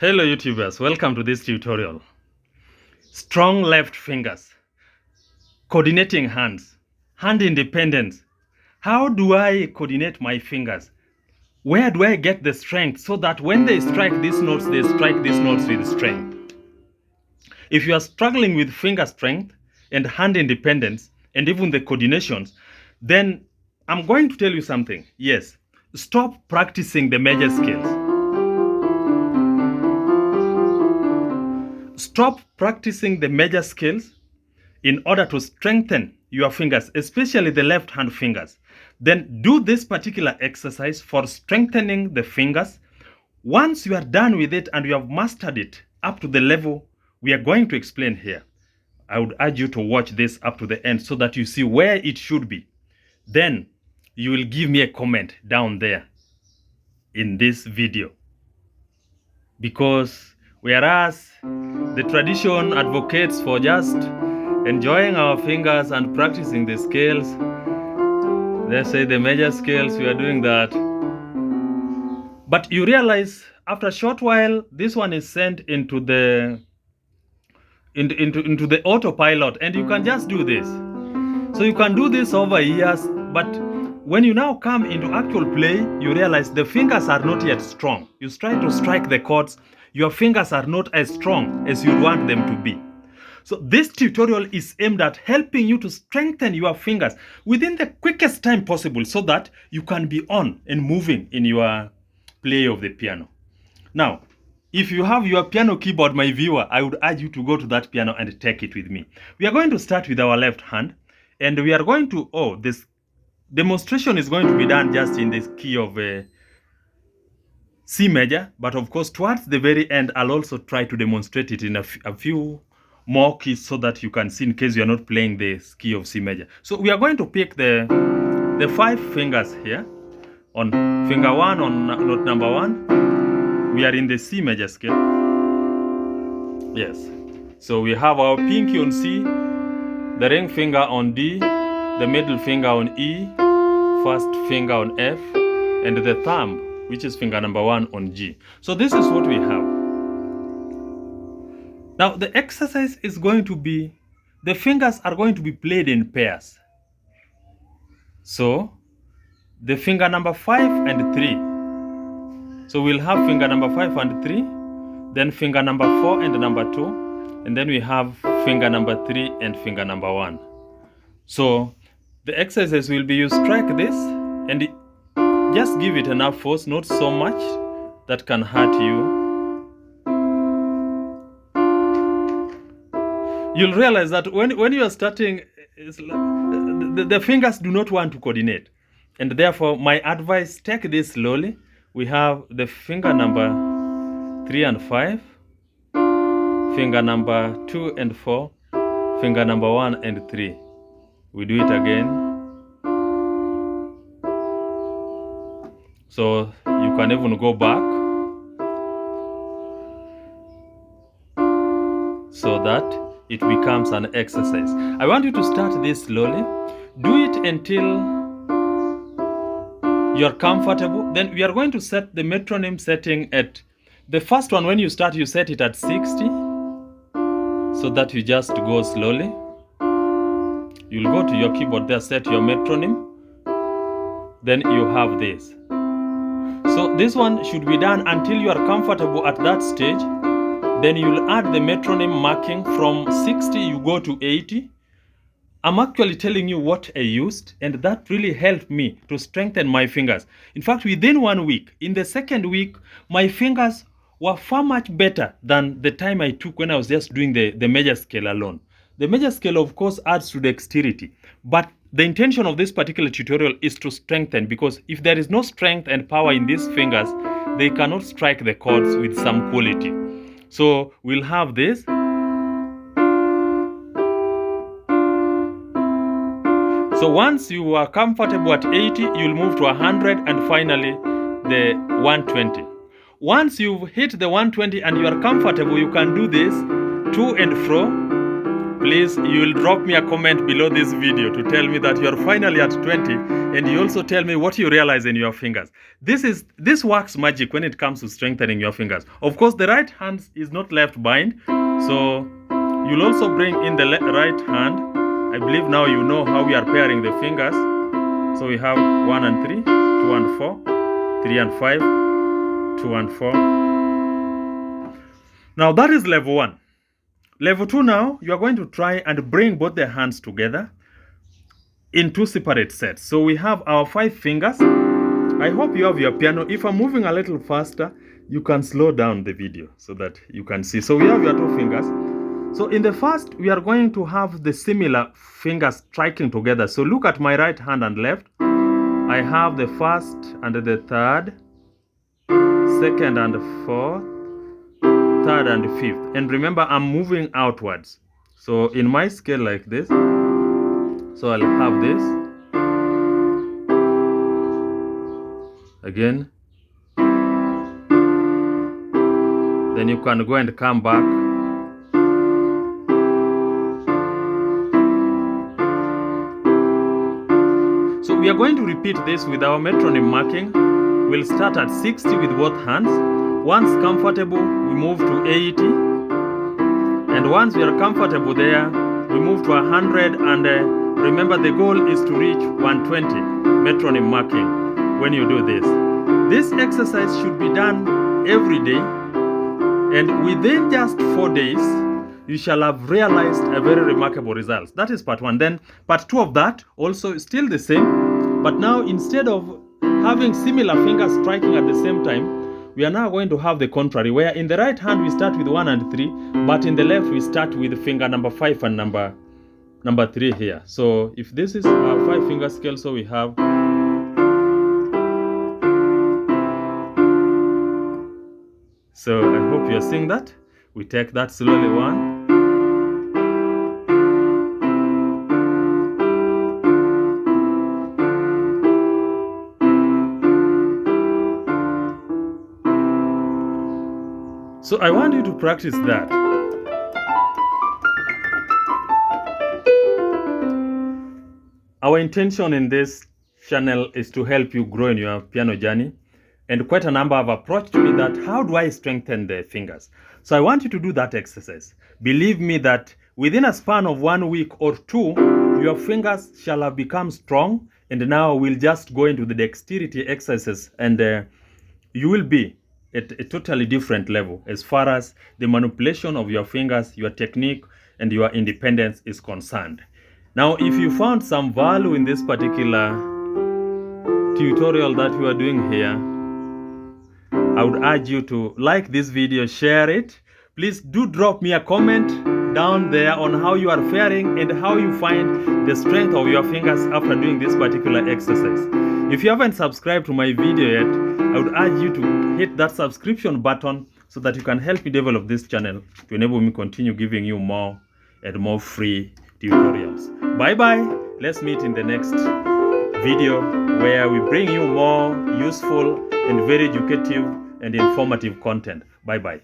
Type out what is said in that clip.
Hello YouTubers, welcome to this tutorial. Strong left fingers, coordinating hands, hand independence. How do I coordinate my fingers? Where do I get the strength so that when they strike these notes, they strike these notes with strength? If you are struggling with finger strength and hand independence and even the coordinations, then I'm going to tell you something. Yes, stop practicing the major scales. Stop practicing the major scales in order to strengthen your fingers, especially the left hand fingers. Then do this particular exercise for strengthening the fingers. Once you are done with it and you have mastered it up to the level we are going to explain here, I would urge you to watch this up to the end so that you see where it should be. Then you will give me a comment down there in this video. Because whereas the tradition advocates for just enjoying our fingers and practicing the scales, they say the major scales, we are doing that. But you realize after a short while, this one is sent into the autopilot, and you can just do this. So you can do this over years, but when you now come into actual play, you realize the fingers are not yet strong. You try to strike the chords, your fingers are not as strong as you want them to be. So this tutorial is aimed at helping you to strengthen your fingers within the quickest time possible so that you can be on and moving in your play of the piano. Now, if you have your piano keyboard, my viewer, I would urge you to go to that piano and take it with me. We are going to start with our left hand, and we are going to, this demonstration is going to be done just in this key of C major, but of course towards the very end I'll also try to demonstrate it in a few more keys so that you can see in case you are not playing the key of C major. So we are going to pick the 5 fingers here. On finger 1, on note number 1, we are in the C major scale. Yes. So we have our pinky on C, the ring finger on D, the middle finger on E, first finger on F, and the thumb, which is finger number 1, on G. So this is what we have. Now the exercise is going to be, the fingers are going to be played in pairs. So the finger number 5 and 3. So we'll have finger number 5 and 3, then finger number 4 and number 2, and then we have finger number 3 and finger number 1. So the exercise will be you strike this and just give it enough force, not so much that can hurt you. You'll realize that when you are starting, the fingers do not want to coordinate. And therefore, my advice, take this slowly. We have the finger number 3 and 5, finger number 2 and 4, finger number 1 and 3. We do it again. So you can even go back so that it becomes an exercise. I want you to start this slowly. Do it until you're comfortable. Then we are going to set the metronome setting at the first one. When you start, you set it at 60 so that you just go slowly. You'll go to your keyboard there, set your metronome. Then you have this. So this one should be done until you are comfortable at that stage. Then you'll add the metronome marking from 60, you go to 80. I'm actually telling you what I used, and that really helped me to strengthen my fingers. In fact, within 1 week, in the second week, my fingers were far much better than the time I took when I was just doing the major scale alone. The major scale, of course, adds to dexterity, but the intention of this particular tutorial is to strengthen, because if there is no strength and power in these fingers, they cannot strike the chords with some quality. So we'll have this. So once you are comfortable at 80, you'll move to 100 and finally the 120. Once you've hit the 120 and you are comfortable, you can do this to and fro. please, you will drop me a comment below this video to tell me that you are finally at 20, and you also tell me what you realize in your fingers. This works magic when it comes to strengthening your fingers. Of course, the right hand is not left behind, so you'll also bring in the right hand. I believe now you know how we are pairing the fingers. So we have 1 and 3, 2 and 4, 3 and 5, 2 and 4. Now that is level 1. Level 2 now, you are going to try and bring both the hands together in 2 separate sets. So we have our 5 fingers. I hope you have your piano. If I'm moving a little faster, you can slow down the video so that you can see. So we have your 2 fingers. So in the first, we are going to have the similar fingers striking together. So look at my right hand and left. I have the first and the third, second and fourth, third and fifth. And remember, I'm moving outwards. So in my scale like this, so I'll have this. Again. Then you can go and come back. So we are going to repeat this with our metronome marking. We'll start at 60 with both hands. Once comfortable, we move to 80. And once we are comfortable there, we move to 100. And remember, the goal is to reach 120 metronome marking when you do this. This exercise should be done every day. And within just 4 days, you shall have realized a very remarkable result. That is part 1. Then part 2 of that, also still the same. But now instead of having similar fingers striking at the same time, we are now going to have the contrary, where in the right hand we start with 1 and 3, but in the left we start with finger number 5 and number 3 here. So if this is our 5 finger scale, so we have So I hope you are seeing that. We take that slowly 1. So I want you to practice that. Our intention in this channel is to help you grow in your piano journey. And quite a number have approached me that, how do I strengthen the fingers? So I want you to do that exercise. Believe me that within a span of 1 week or 2, your fingers shall have become strong. And now we'll just go into the dexterity exercises, and you will be at a totally different level as far as the manipulation of your fingers, your technique, and your independence is concerned. Now, if you found some value in this particular tutorial that we are doing here, I would urge you to like this video, share it. Please do drop me a comment down there on how you are faring and how you find the strength of your fingers after doing this particular exercise. If you haven't subscribed to my video yet, I would urge you to hit that subscription button so that you can help me develop this channel to enable me continue giving you more and more free tutorials. Bye bye. Let's meet in the next video where we bring you more useful and very educative and informative content. Bye bye.